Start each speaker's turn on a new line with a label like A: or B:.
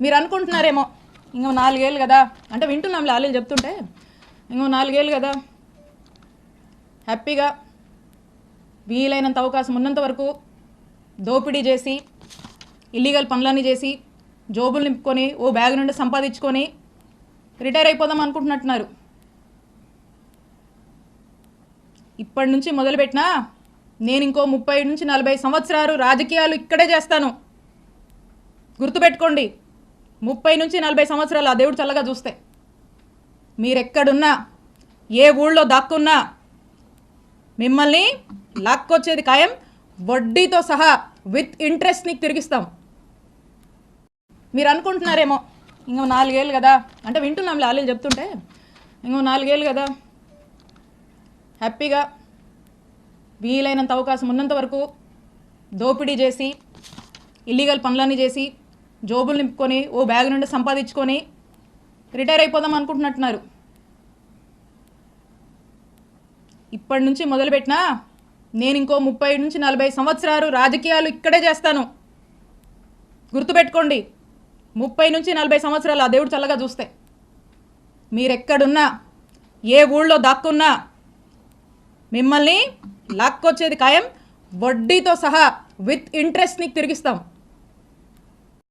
A: మీరు అనుకుంటున్నారేమో ఇంకో 4 ఏళ్ళు కదా అంటే వింటున్నాంలే వాళ్ళు చెప్తుంటే ఇంకో 4 ఏళ్ళు కదా హ్యాపీగా వీలైనంత అవకాశం ఉన్నంత వరకు దోపిడీ చేసి ఇల్లీగల్ పనులన్నీ చేసి జోబులు నింపుకొని ఓ బ్యాగ్ నుండి సంపాదించుకొని రిటైర్ అయిపోదాం అనుకుంటున్నట్టున్నారు. ఇప్పటి నుంచి మొదలుపెట్టినా నేను ఇంకో 30 నుంచి 40 సంవత్సరాలు రాజకీయాలు ఇక్కడే చేస్తాను. గుర్తుపెట్టుకోండి, 30 నుంచి 40 సంవత్సరాలు ఆ దేవుడు చల్లగా చూస్తే మీరెక్కడున్నా ఏ ఊళ్ళో దాక్కున్నా మిమ్మల్ని లాక్కొచ్చేది ఖాయం, వడ్డీతో సహా విత్ ఇంట్రెస్ట్ నీకు తిరిగిస్తాం. మీరు అనుకుంటున్నారేమో ఇంకో 4 ఏళ్ళు కదా అంటే వింటున్నాంలే వాళ్ళు చెప్తుంటే ఇంకో 4 ఏళ్ళు కదా హ్యాపీగా వీలైనంత అవకాశం ఉన్నంత వరకు దోపిడీ చేసి ఇల్లీగల్ పనులన్నీ చేసి జోబులు నింపుకొని ఓ బ్యాగ్ నుండి సంపాదించుకొని రిటైర్ అయిపోదాం అనుకుంటున్నట్టున్నారు. ఇప్పటి నుంచి మొదలుపెట్టినా నేను ఇంకో 30 నుంచి 40 సంవత్సరాలు రాజకీయాలు ఇక్కడే చేస్తాను. గుర్తుపెట్టుకోండి, 30 నుంచి 40 సంవత్సరాలు ఆ దేవుడు చల్లగా చూస్తే మీరెక్కడున్నా ఏ ఊళ్ళో దాక్కున్నా మిమ్మల్ని లాక్కొచ్చేది ఖాయం, వడ్డీతో సహా విత్ ఇంట్రెస్ట్ నీకు తిరిగిస్తాం.